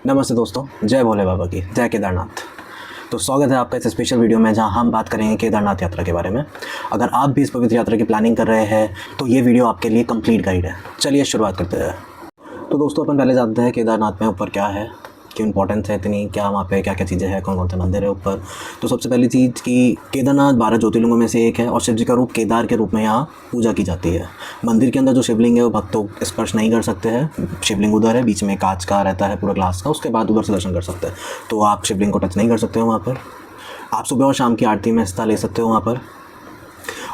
नमस्ते दोस्तों, जय भोले बाबा की जय केदारनाथ। तो स्वागत है आपका इस स्पेशल वीडियो में जहां हम बात करेंगे केदारनाथ यात्रा के बारे में। अगर आप भी इस पवित्र यात्रा की प्लानिंग कर रहे हैं तो ये वीडियो आपके लिए कंप्लीट गाइड है। चलिए शुरुआत करते हैं। तो दोस्तों अपन पहले जानते हैं केदारनाथ में ऊपर क्या है, क्यों इंपॉर्टेंस है इतनी, क्या वहाँ पे क्या क्या चीज़ें हैं, कौन कौन से मंदिर है ऊपर। तो सबसे पहली चीज़ कि केदारनाथ 12 ज्योतिर्लिंगों में से एक है और शिव जी का रूप केदार के रूप में यहाँ पूजा की जाती है। मंदिर के अंदर जो शिवलिंग है वो भक्तों स्पर्श नहीं कर सकते हैं। शिवलिंग उधर है, बीच में कांच का रहता है पूरा ग्लास का, उसके बाद उधर से दर्शन कर सकते हैं। तो आप शिवलिंग को टच नहीं कर सकते हो वहाँ पर। आप सुबह और शाम की आरती में हिस्सा ले सकते हो वहाँ पर।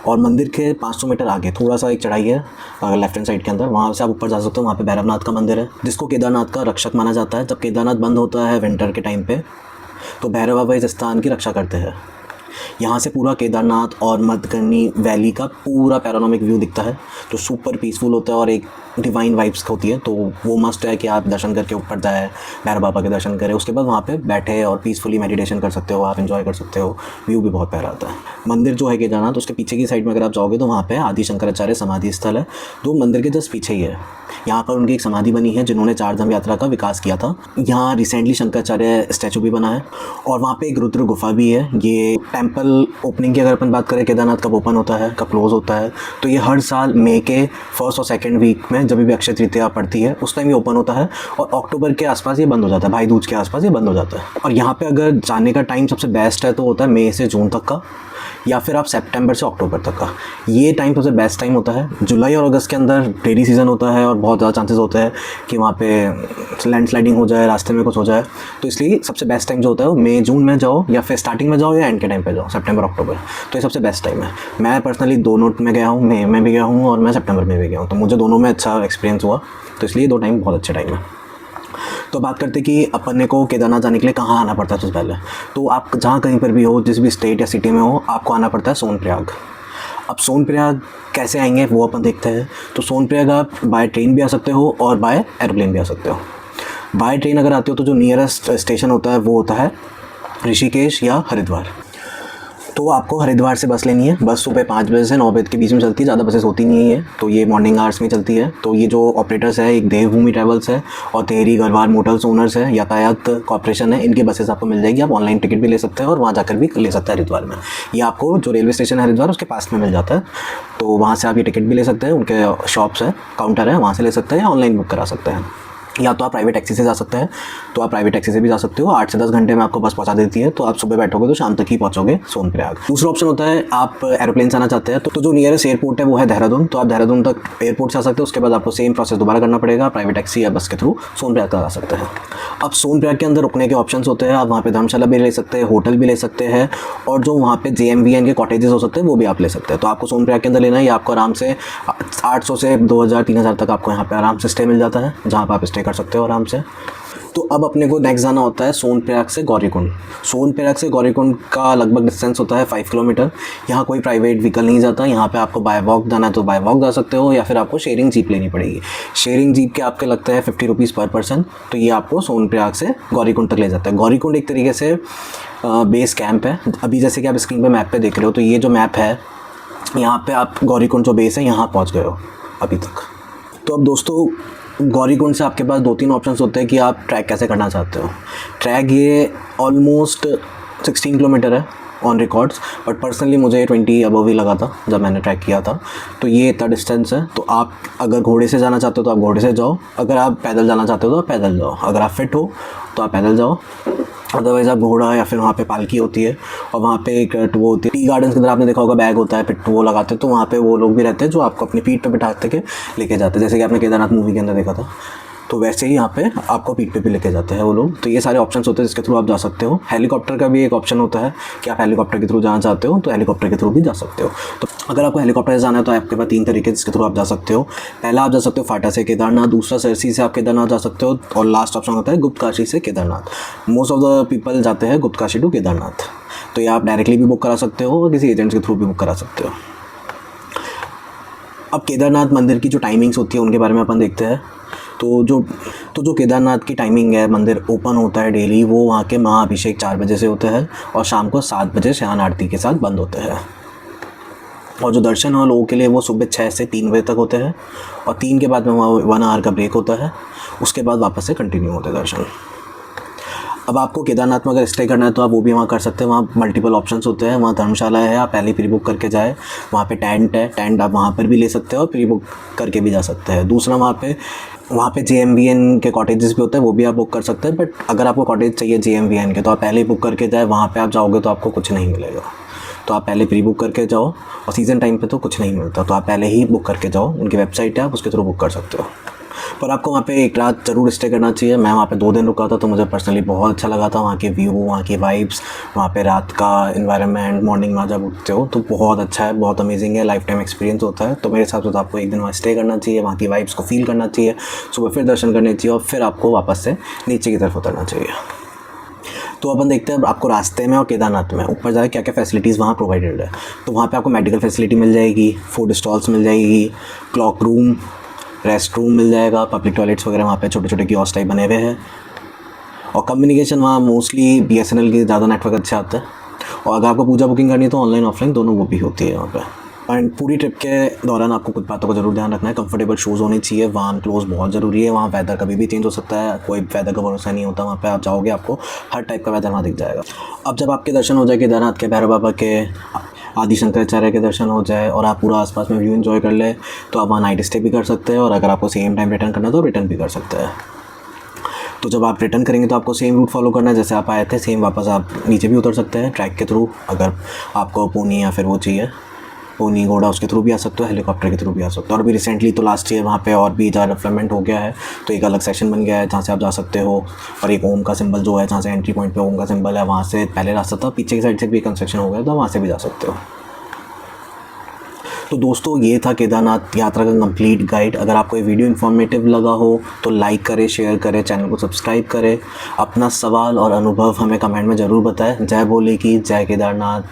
और मंदिर के 500 मीटर आगे थोड़ा सा एक चढ़ाई है लेफ्ट हैंड साइड के अंदर, वहाँ से आप ऊपर जा सकते हो। वहाँ पे भैरवनाथ का मंदिर है जिसको केदारनाथ का रक्षक माना जाता है। जब केदारनाथ बंद होता है विंटर के टाइम पे तो भैरव बाबा इस स्थान की रक्षा करते हैं। यहाँ से पूरा केदारनाथ और मध्यकर्णी वैली का पूरा पैनोरामिक व्यू दिखता है जो सुपर पीसफुल होता है और एक डिवाइन वाइब्स होती है। तो वो मस्ट है कि आप दर्शन करके ऊपर जाए, भैरव बाबा के दर्शन करें, उसके बाद वहाँ पे बैठे और पीसफुली मेडिटेशन कर सकते हो, आप एंजॉय कर सकते हो। व्यू भी बहुत प्यारा आता है। मंदिर जो है केदारनाथ उसके पीछे की साइड में अगर आप जाओगे तो वहाँ पे आदि शंकराचार्य समाधि स्थल है जो मंदिर के जस्ट पीछे ही है। यहाँ पर उनकी एक समाधि बनी है जिन्होंने चारधाम यात्रा का विकास किया था। यहाँ रिसेंटली शंकराचार्य स्टैचू भी बना है और वहाँ पे एक रुद्र गुफा भी है। ये टेम्पल ओपनिंग की अगर अपन बात करें केदारनाथ कब ओपन होता है, कब क्लोज होता है, तो ये हर साल मई के फर्स्ट और सेकंड वीक में जब भी अक्षय तृतीया पड़ती है उस टाइम ये ओपन होता है और अक्टूबर के आसपास ये बंद हो जाता है, भाई दूज के आसपास ये बंद हो जाता है। और यहाँ पे अगर जाने का टाइम सबसे बेस्ट है तो होता है मई से जून तक का, या फिर आप सितंबर से अक्टूबर तक का। ये टाइम सबसे बेस्ट टाइम होता है। जुलाई और अगस्त के अंदर रेनी सीज़न होता है और बहुत ज़्यादा चांसेस होते हैं कि वहाँ पे लैंडस्लाइडिंग हो जाए, रास्ते में कुछ हो जाए। तो इसलिए सबसे बेस्ट टाइम जो होता है वो मई जून में जाओ, या फिर स्टार्टिंग में जाओ या एंड के टाइम पे जाओ, सितंबर अक्टूबर। तो ये सबसे बेस्ट टाइम है। मैं पर्सनली दोनों में गया हूँ, मई में भी गया हूँ और मैं सितंबर में भी गया हूँ, तो मुझे दोनों में अच्छा एक्सपीरियंस हुआ। तो इसलिए दो टाइम बहुत अच्छे टाइम है। तो बात करते कि अपन को केदारनाथ जाने के लिए कहाँ आना पड़ता है। सबसे पहले तो आप जहाँ कहीं पर भी हो, जिस भी स्टेट या सिटी में हो, आपको आना पड़ता है सोनप्रयाग। अब सोनप्रयाग कैसे आएंगे वो अपन देखते हैं। तो सोनप्रयाग आप बाय ट्रेन भी आ सकते हो और बाय एरोप्लेन भी आ सकते हो। बाय ट्रेन अगर आते हो तो जो नियरेस्ट स्टेशन होता है वो होता है ऋषिकेश या हरिद्वार। तो आपको हरिद्वार से बस लेनी है। बस सुबह 5 बजे से 9 बजे के बीच में चलती है, ज़्यादा बसेस होती नहीं है, तो ये मॉर्निंग आवर्स में चलती है। तो ये जो ऑपरेटर्स है एक देवभूमि ट्रैवल्स है और तेहरी गढ़वाल मोटर्स ओनर्स है, यातायात कॉर्पोरेशन है, इनकी बसेस आपको मिल जाएगी। आप ऑनलाइन टिकट भी ले सकते हैं और वहाँ जाकर भी ले सकते हैं हरिद्वार में। ये आपको जो रेलवे स्टेशन है हरिद्वार उसके पास में मिल जाता है, तो वहाँ से आप ये टिकट भी ले सकते हैं। उनके शॉप्स है, काउंटर है, वहाँ से ले सकते हैं या ऑनलाइन बुक करा सकते हैं। या तो आप प्राइवेट टैक्सी से जा सकते हैं, तो आप प्राइवेट टैक्सी से भी जा सकते हो। 8 से 10 घंटे में आपको बस पहुंचा देती है, तो आप सुबह बैठोगे तो शाम तक ही पहुंचोगे सोनप्रयाग। दूसरा ऑप्शन होता है आप एरोप्लेन से आना चाहते हैं तो जो नियरेस्ट एयरपोर्ट है वो है देहरादून। तो आप देहरादून तक एयरपोर्ट से आ सकते हो, उसके बाद आपको सेम प्रोसेस दोबारा करना पड़ेगा, प्राइवेट टैक्सी या बस के थ्रू सोनप्रयाग तक आ सकते हैं। अब सोनप्रयाग के अंदर रुकने के ऑप्शन होते हैं। आप वहाँ पर धर्मशाला भी ले सकते हैं, होटल भी ले सकते हैं, और जो वहाँ पे JMVN के कॉटेजेस हो सकते हैं वो भी आप ले सकते हैं। तो आपको सोनप्रयाग के अंदर लेना है, या आपको आराम से 800 से 2000 3000 तक आपको यहाँ पे आराम से स्टे मिल जाता है, जहाँ पर आप स्टे कर सकते हो आराम से। तो अब अपने को नेक्स्ट जाना होता है सोनप्रयाग से गौरीकुंड। सोनप्रयाग से गौरीकुंड का लगभग डिस्टेंस होता है 5 किलोमीटर। यहाँ कोई प्राइवेट व्हीकल नहीं जाता। यहाँ पे आपको बाय वॉक जाना है तो बाय वॉक जा सकते हो, या फिर आपको शेयरिंग जीप लेनी पड़ेगी। शेयरिंग जीप के आपके लगता है 50 रुपीज़ पर पर्सन। तो ये आपको सोनप्रयाग से गौरीकुंड तक ले जाता है। गौरीकुंड एक तरीके से बेस कैंप है। अभी जैसे कि आप स्क्रीन पर मैप पर देख रहे हो, तो ये जो मैप है यहाँ पर आप गौरीकुंड जो बेस है यहाँ पहुँच गए हो अभी तक। तो अब दोस्तों गौरीकुंड से आपके पास 2-3 ऑप्शंस होते हैं कि आप ट्रैक कैसे करना चाहते हो। ट्रैक ये ऑलमोस्ट 16 किलोमीटर है ऑन रिकॉर्ड्स, बट पर्सनली मुझे 20 अबव ही लगा था जब मैंने ट्रैक किया था। तो ये इतना डिस्टेंस है। तो आप अगर घोड़े से जाना चाहते हो तो आप घोड़े से जाओ, अगर आप पैदल जाना चाहते हो तो आप पैदल जाओ, अगर आप फिट हो तो आप पैदल जाओ, अदरवाइज़ आप घोड़ा या फिर वहाँ पे पालकी होती है। और वहाँ पे एक वो होती है टी गार्डन के अंदर, आपने देखा होगा बैग होता है, फिर वो लगाते हैं, तो वहाँ पे वो लोग भी रहते हैं जो आपको अपनी पीठ पे बिठा के लेके जाते हैं, जैसे कि आपने केदारनाथ मूवी के अंदर देखा था। तो वैसे ही यहाँ पे आपको पीठ पे भी लेके जाते हैं वो लोग। तो ये सारे ऑप्शंस होते हैं जिसके थ्रू आप जा सकते हो। हेलीकॉप्टर का भी एक ऑप्शन होता है कि आप हेलीकॉप्टर के थ्रू जाना चाहते हो तो हेलीकॉप्टर के थ्रू भी जा सकते हो। तो अगर आपको हेलीकॉप्टर से जाना है तो आपके पास 3 तरीके जिसके थ्रू आप जा सकते हो। पहला आप जा सकते हो फाटा से केदारनाथ, दूसरा सरसी से आप केदारनाथ जा सकते हो, और लास्ट ऑप्शन होता है गुप्तकाशी से Kedarnath. Most of the people जाते हैं गुप्तकाशी टू केदारनाथ। तो ये आप डायरेक्टली भी बुक करा सकते हो और किसी एजेंट के थ्रू भी बुक करा सकते हो। अब केदारनाथ मंदिर की जो टाइमिंग्स होती है उनके बारे में अपन देखते हैं। तो जो केदारनाथ की टाइमिंग है, मंदिर ओपन होता है डेली, वो वहाँ के महाअभिषेक 4 बजे से होता है और शाम को 7 बजे शयन आरती के साथ बंद होते हैं। और जो दर्शन है लोगों के लिए वो सुबह 6 से 3 बजे तक होते हैं, और 3 के बाद में वहाँ 1 आवर का ब्रेक होता है, उसके बाद वापस से कंटिन्यू होते हैं दर्शन। अब आपको केदारनाथ में अगर स्टे करना है तो आप वो भी वहाँ कर सकते हैं। वहाँ मल्टीपल ऑप्शंस होते हैं, वहाँ धर्मशाला है, आप पहले प्री बुक करके जाए। वहाँ पे टेंट है, टेंट आप वहाँ पर भी ले सकते हो और प्री बुक करके भी जा सकते हैं। दूसरा वहाँ पे JMVN के कॉटेजेस भी होते हैं, वो भी आप बुक कर सकते हैं। बट अगर आपको कॉटेज चाहिए JMVN के तो आप पहले ही बुक करके जाए। वहाँ पे आप जाओगे तो आपको कुछ नहीं मिलेगा, तो आप पहले प्री बुक करके जाओ। और सीज़न टाइम पे तो कुछ नहीं मिलता, तो आप पहले ही बुक करके जाओ। उनकी वेबसाइट है, आप उसके थ्रू बुक कर सकते हो। पर आपको वहाँ पे एक रात ज़रूर स्टे करना चाहिए। मैं वहाँ पे 2 दिन रुका था, तो मुझे पर्सनली बहुत अच्छा लगा था। वहाँ के व्यू, वहाँ की वाइब्स, वहाँ पे रात का इन्वायरमेंट, मॉर्निंग में जब उठते हो तो बहुत अच्छा है, बहुत अमेजिंग है, लाइफ टाइम एक्सपीरियंस होता है। तो मेरे हिसाब से तो आपको एक दिन वहाँ स्टे करना चाहिए, वहाँ की वाइब्स को फील करना चाहिए, सुबह फिर दर्शन करने चाहिए और फिर आपको वापस से नीचे की तरफ उतरना चाहिए। तो अपन देखते हैं आपको रास्ते में और केदारनाथ में ऊपर जाके क्या क्या फैसिलिटीज़ वहाँ प्रोवाइडेड है। तो वहाँ पे आपको मेडिकल फैसिलिटी मिल जाएगी, फूड स्टॉल्स मिल जाएगी, क्लॉक रूम, रेस्ट रूम मिल जाएगा, पब्लिक टॉयलेट्स वगैरह वहाँ पे छोटे छोटे कियोस्क टाइप बने हुए हैं। और कम्युनिकेशन वहाँ मोस्टली BSNL के ज़्यादा नेटवर्क अच्छे आते हैं। और अगर आपको पूजा बुकिंग करनी है तो ऑनलाइन ऑफलाइन दोनों वो भी होती है यहाँ पे। एंड पूरी ट्रिप के दौरान आपको कुछ बातों का जरूर ध्यान रखना है। कंफर्टेबल शूज़ होने चाहिए, वार्म क्लोथ्स बहुत ज़रूरी है। वहाँ वेदर कभी भी चेंज हो सकता है, कोई वेदर का भरोसा नहीं होता। वहाँ पे आप जाओगे आपको हर टाइप का वेदर वहाँ दिख जाएगा। अब जब आपके दर्शन हो जाए केदारनाथ के, भैरव बाबा के, आदि शंकराचार्य के दर्शन हो जाए और आप पूरा आसपास में व्यू एंजॉय कर ले, तो आप वहाँ नाइट स्टे भी कर सकते हैं। और अगर आपको सेम टाइम रिटर्न करना है तो रिटर्न भी कर सकते हैं। तो जब आप रिटर्न करेंगे तो आपको सेम रूट फॉलो करना है जैसे आप आए थे, सेम वापस आप नीचे भी उतर सकते हैं ट्रैक के थ्रू। अगर आपको पूनी या फिर वो चाहिए पूनी घोड़ा, उसके थ्रू भी आ सकते हो, हेलीकॉप्टर के थ्रू भी आ सकते हो। और भी रिसेंटली तो लास्ट ईयर वहाँ पे और भी ज़्यादा डेवलपमेंट हो गया है, तो एक अलग सेक्शन बन गया है जहाँ से आप जा सकते हो। और एक ओम का सिंबल जो है, जहाँ से एंट्री पॉइंट पे ओम का सिंबल है, वहाँ से पहले रास्ता था, पीछे की साइड से भी कंस्ट्रक्शन हो गया, तो वहाँ से भी जा सकते हो। तो दोस्तों ये था केदारनाथ यात्रा का कंप्लीट गाइड। अगर आपको ये वीडियो इन्फॉर्मेटिव लगा हो तो लाइक करें, शेयर करें, चैनल को सब्सक्राइब करें। अपना सवाल और अनुभव हमें कमेंट में ज़रूर बताएं। जय भोले की, जय केदारनाथ।